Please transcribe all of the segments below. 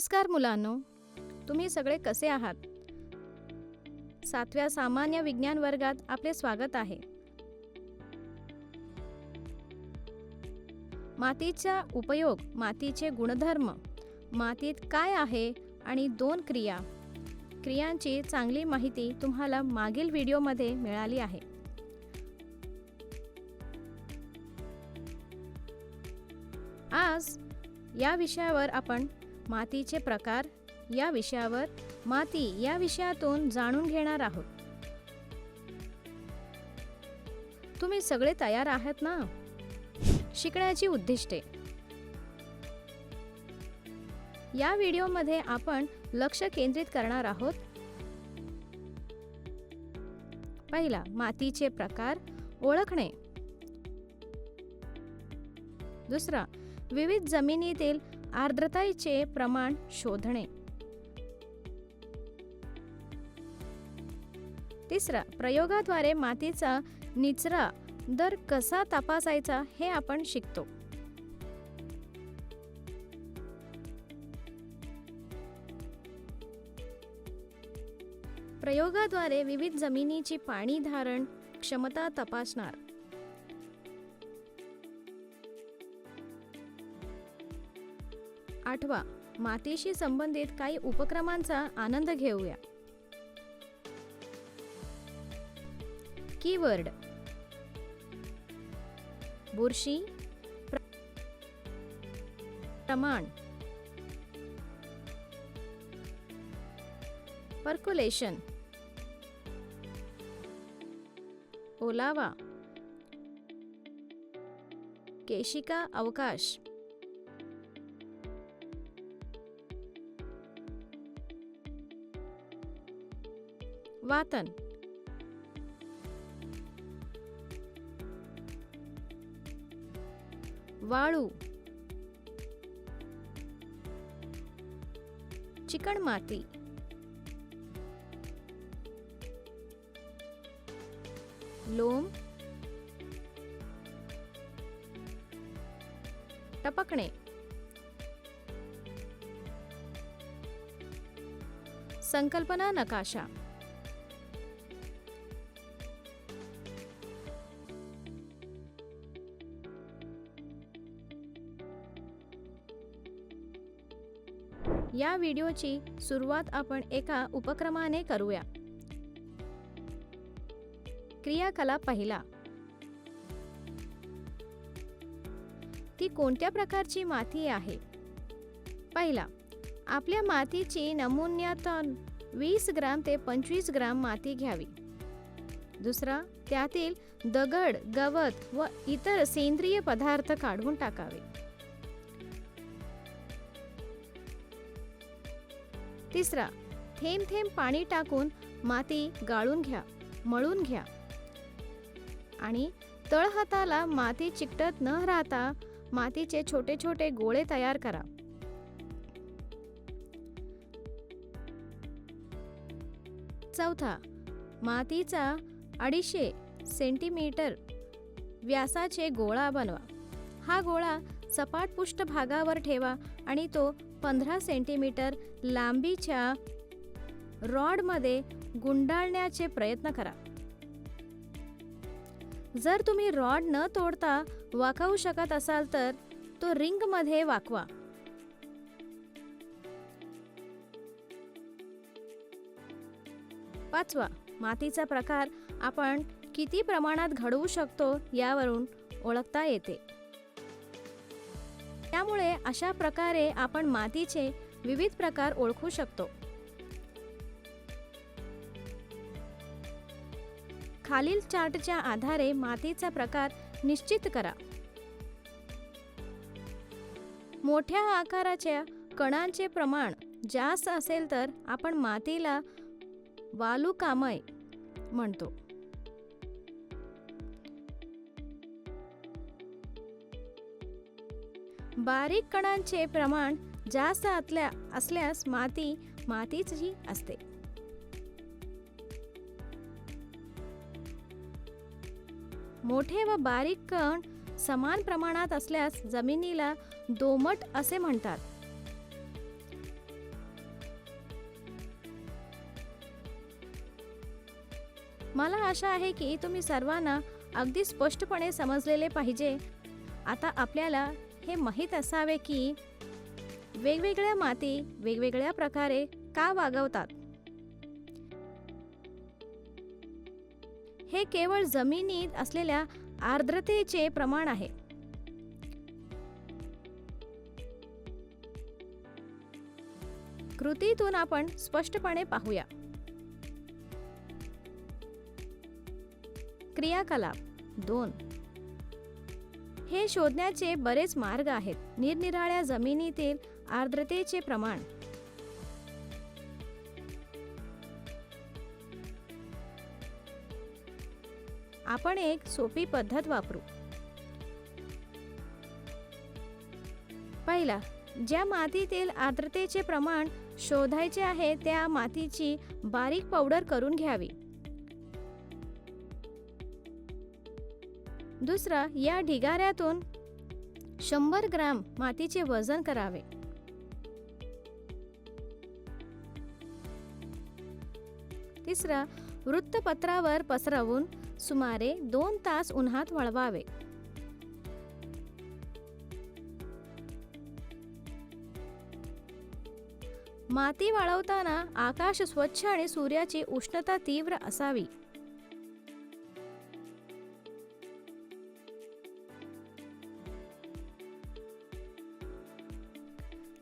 नमस्कार मुलांनो, तुम्ही सगळे कसे आहात? 7व्या सामान्य विज्ञान वर्गात आपले स्वागत आहे. मातीचा उपयोग, मातीचे गुणधर्म, मातीत काय आहे आणि 2 क्रियांची चांगली माहिती तुम्हाला मागील व्हिडिओमध्ये मिळाली आहे. आज या विषयावर आपण मातीचे प्रकार या विषयावर माती या विषयातून जाणून घेणार आहोत. तुम्ही सगळे तयार आहात ना? शिकण्याची उद्दिष्टे. या व्हिडिओमध्ये आपण लक्ष केंद्रित करणार आहोत. पहिला, मातीचे प्रकार ओळखणे. दुसरा, विविध जमिनीतील आर्द्रतेचे प्रमाण शोधणे. तिसरा, प्रयोगाद्वारे मातीचा निचरा दर कसा तपासायचा हे आपण शिकतो. प्रयोगाद्वारे विविध जमिनीची पाणी धारण क्षमता तपासणार. आठवा, मातीशी संबंधित काही उपक्रमांचा आनंद घेऊया. कीवर्ड: बुरशी, प्रमाण, पर्क्युलेशन, ओलावा, केशिका अवकाश, वातन, वाळू, चिकणमाती, लोम, टपकणे, संकल्पना नकाशा. या व्हिडिओची सुरुवात आपण एका उपक्रमाने करूया. क्रियाकलाप पहिला. ती कोणत्या प्रकारची माती आहे? पहिला, आपल्या मातीची नमुन्यातून 20 ग्राम ते 25 ग्राम माती घ्यावी. दुसरा, त्यातील दगड, गवत व इतर सेंद्रिय पदार्थ काढून टाकावे. तिसरा, थेंब थेंब पाणी टाकून माती गाळून घ्या, मळून घ्या आणि तळहाताला माती चिकटत न राहता मातीचे छोटे छोटे गोळे तयार करा. चौथा, मातीचा 250 सेंटीमीटर व्यासाचे गोळा बनवा. हा गोळा सपाट पृष्ठभागावर ठेवा आणि तो 15 सेंटीमीटर लांबीच्या रॉडमध्ये गुंडाळण्याचे प्रयत्न करा. जर तुम्ही रॉड न तोडता वाकवू शकत असाल तर तो रिंगमध्ये वाकवा. पाचवा, मातीचा प्रकार आपण किती प्रमाणात घडवू शकतो यावरून ओळखता येते. त्यामुळे अशा प्रकारे आपण मातीचे विविध प्रकार ओळखू शकतो. खालील चार्टच्या आधारे मातीचा प्रकार निश्चित करा. मोठ्या आकाराच्या कणांचे प्रमाण जास्त असेल तर आपण मातीला वालुकामय म्हणतो. बारीक कणांचे प्रमाण जास्त असल्यास माती मातीची असते. मोठे व बारीक कण समान प्रमाणात असल्यास जमिनीला दोमट असे म्हणतात. मला आशा आहे की तुम्ही सर्वांना अगदी स्पष्टपणे समजलेले पाहिजे. आता आपल्याला हे माहीत असावे की वेगवेगळ्या माती वेगवेगळ्या प्रकारे का वागवतात. हे केवळ जमिनीत असलेल्या आर्द्रतेचे प्रमाण आहे. कृतीतून आपण स्पष्टपणे पाहूया. क्रियाकलाप 2. हे शोधण्याचे बरेच मार्ग आहेत. निरनिराळ्या जमिनीतील आर्द्रतेचे प्रमाण. आपण एक सोपी पद्धत वापरू. पहिला, ज्या मातीतील आर्द्रतेचे प्रमाण शोधायचे आहे त्या मातीची बारीक पावडर करून घ्यावी. दुसरा, या ढिगाऱ्यातून 100 ग्रॅम मातीचे वजन करावे. तिसरा, वृत्तपत्रावर पसरवून सुमारे 2 तास उन्हात वाळवावे. माती वाळवताना आकाश स्वच्छ आणि सूर्याची उष्णता तीव्र असावी.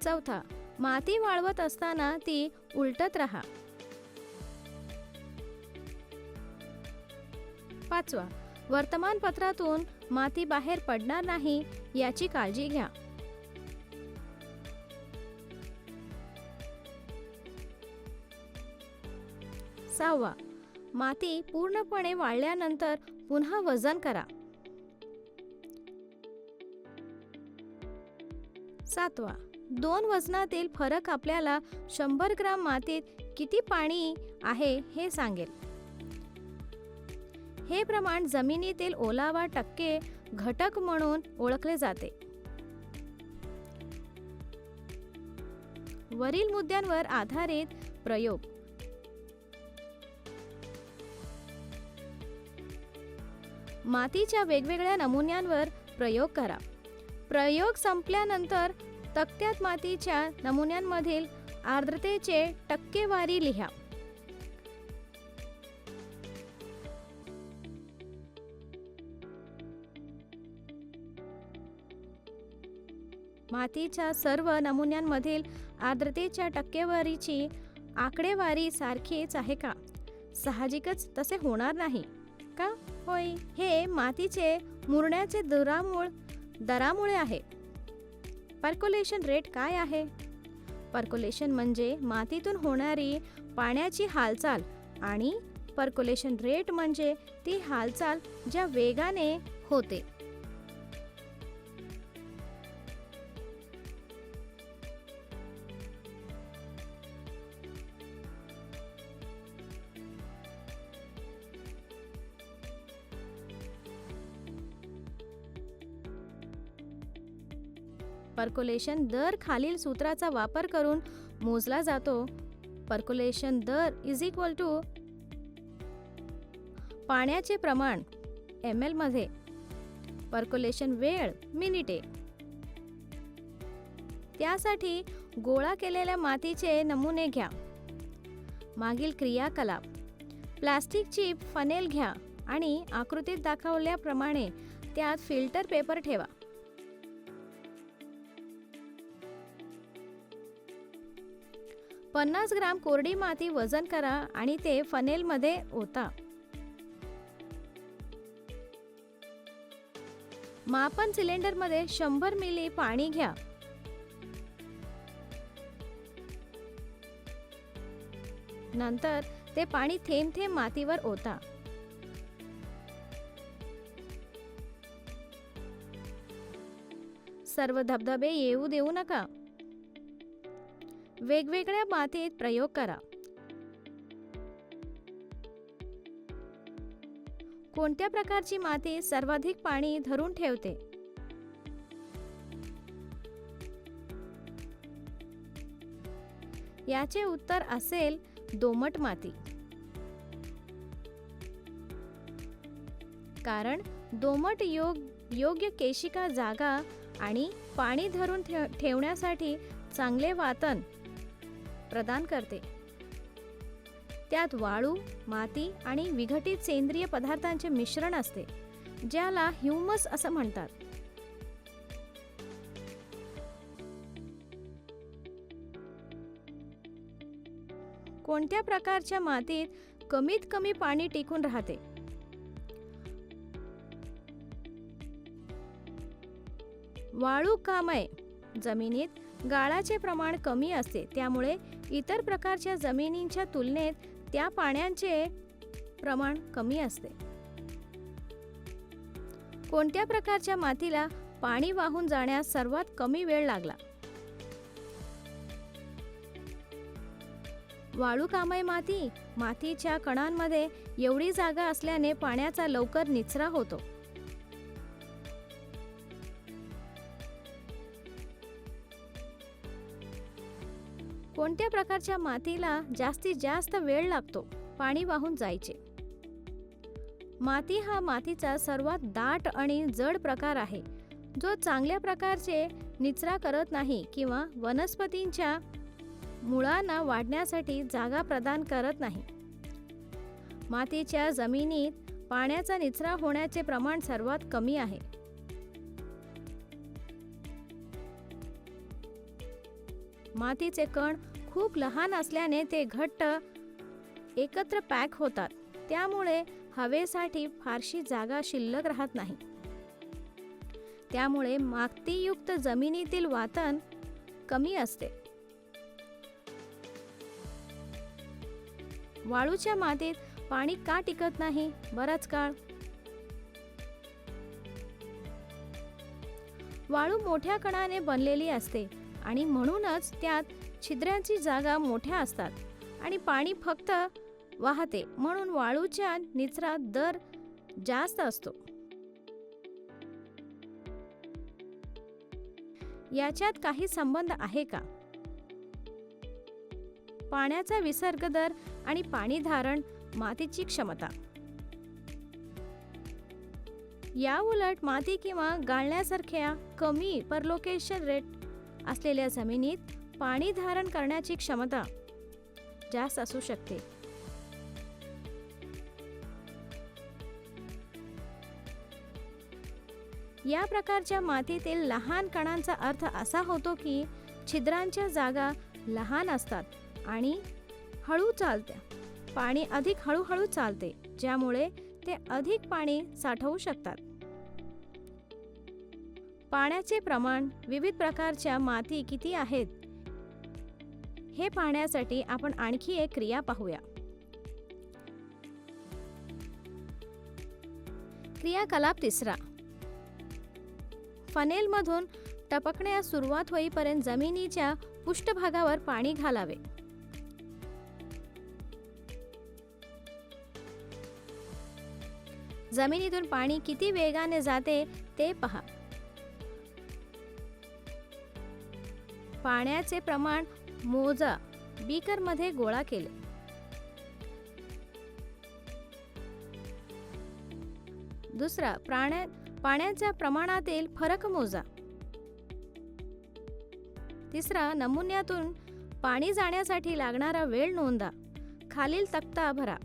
चौथा, माती वाळवत असताना ती उलटत राहा. पाचवा, वर्तमानपत्रातून माती बाहेर पडणार नाही याची काळजी घ्या. सहावा, माती पूर्णपणे वाळल्यानंतर पुन्हा वजन करा. सातवा, 2 वजनातील फरक आपल्याला 100 ग्रॅम मातीत किती पाणी आहे हे सांगेल. हे प्रमाण जमिनीतील ओलावा टक्के घटक म्हणून ओळखले जाते. वरील मुद्द्यांवर आधारित प्रयोग. मातीच्या वेगवेगळ्या नमुन्यांवर प्रयोग करा. प्रयोग संपल्यानंतर तक्त्यात मातीच्या नमुन्यांमधील आर्द्रतेचे टक्केवारी लिहा. मातीच्या सर्व नमुन्यांमधील आर्द्रतेच्या टक्केवारीची आकडेवारी सारखीच आहे का? साहजिकच तसे होणार नाही का? होय, हे मातीचे मुरण्याचे दरामुळे आहे. पर्कोलेशन रेट काय आहे? पर्कोलेशन म्हणजे मातीतून होणारी पाण्याची हालचाल आणि पर्कोलेशन रेट म्हणजे ती हालचाल ज्या वेगाने होते. पर्कोलेशन दर खालील सूत्राचा वापर करून मोजला जातो. पर्कोलेशन दर = पाण्याचे प्रमाण ml मध्ये, पर्कोलेशन वेळ मिनिटे. त्यासाठी गोळा केलेल्या मातीचे नमुने घ्या. मागील क्रियाकलाप. प्लास्टिकची फनेल घ्या आणि आकृतीत दाखवल्याप्रमाणे त्यात फिल्टर पेपर ठेवा. पन्नास ग्रॅम कोरडी माती वजन करा आणि ते फनेलमध्ये ओता. मापन सिलेंडरमध्ये 100 मिली पाणी घ्या. नंतर ते पाणी थेंब थेंब मातीवर ओता. सर्व धबधबे येऊ देऊ नका. वेगवेगळ्या मातीत प्रयोग करा. कोणत्या प्रकारची माती सर्वाधिक पाणी धरून ठेवते? याचे उत्तर असेल दोमट माती. कारण दोमट योग्य केशिका जागा आणि पाणी धरून ठेवण्यासाठी चांगले वातावरण प्रदान करते. त्यात वाळू, माती आणि विघटित सेंद्रिय पदार्थांचे मिश्रण असते, ज्याला ह्यूमस असं म्हणतात. कोणत्या प्रकारच्या मातीत कमीत कमी पाणी टिकून राहते? वाळूकामय जमिनीत गाळाचे प्रमाण कमी असते, त्यामुळे इतर प्रकारच्या जमिनींच्या तुलनेत त्या पाण्याचे प्रमाण कमी असते. कोणत्या प्रकारच्या मातीला पाणी वाहून जाण्यास सर्वात कमी वेळ लागला? वाळूकामय माती. मातीच्या कणांमध्ये एवढी जागा असल्याने पाण्याचा लवकर निचरा होतो. कोणत्या प्रकारच्या मातीला जास्तीत जास्त वेळ लागतो पाणी वाहून जायचे? माती हा मातीचा सर्वात दाट आणि जड प्रकार आहे, जो चांगल्या प्रकारचे निचरा करत नाही किंवा वनस्पतींच्या मुळांना वाढण्यासाठी जागा प्रदान करत नाही. मातीच्या जमिनीत पाण्याचा निचरा होण्याचे प्रमाण सर्वात कमी आहे. मातीचे कण खूप लहान असल्याने ते घट्ट एकत्र पॅक होतात, त्यामुळे हवेसाठी फारशी जागा शिल्लक राहत नाही. त्यामुळे मातीयुक्त जमिनीतील वातन कमी असते. वाळूच्या मातीत पाणी का टिकत नाही बराच काळ? वाळू मोठ्या कणाने बनलेली असते आणि म्हणूनच त्यात छिद्रांची जागा मोठ्या असतात आणि पाणी फक्त वाहते, म्हणून वाळूच्या निचरा दर जास्त असतो. याच्यात काही संबंध आहे का? पाण्याचा विसर्ग दर आणि पाणी धारण मातीची क्षमता. या उलट माती किंवा गाळण्यासारख्या कमी परलोकेशन रेट असलेल्या जमिनीत पाणी धारण करण्याची क्षमता जास्त असू शकते. या प्रकारच्या मातीतील लहान कणांचा अर्थ असा होतो की छिद्रांच्या जागा लहान असतात आणि हळू चालते. पाणी अधिक हळूहळू चालते, ज्यामुळे ते अधिक पाणी साठवू शकतात. पाण्याचे प्रमाण विविध प्रकारच्या माती किती आहेत हे पाहण्यासाठी आपण आणखी एक क्रिया पाहूया. क्रियाकलाप तिसरा. फनेलमधून टपकण्यास सुरुवात होईपर्यंत जमिनीच्या पृष्ठभागावर पाणी घालावे. जमिनीतून पाणी किती वेगाने जाते ते पहा. पाण्याचे प्रमाण मोजा. बीकरमध्ये गोळा केले. दुसरा, पाण्याच्या प्रमाणातील फरक मोजा. तिसरा, नमुन्यातून पाणी जाण्यासाठी लागणारा वेळ नोंदा. खालील तक्ता भरा.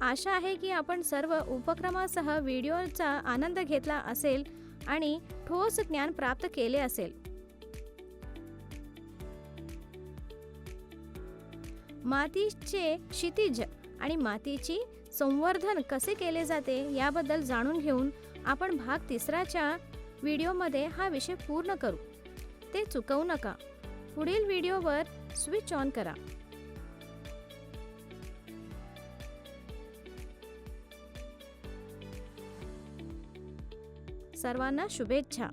आशा आहे की आपण सर्व उपक्रमासह व्हिडिओचा आनंद घेतला असेल आणि ठोस ज्ञान प्राप्त केले असेल. मातीचे क्षितिज आणि मातीची संवर्धन कसे केले जाते याबद्दल जाणून घेऊन आपण भाग 3च्या व्हिडिओमध्ये हा विषय पूर्ण करू. ते चुकवू नका. पुढील व्हिडिओवर स्विच ऑन करा. सर्वांना शुभेच्छा.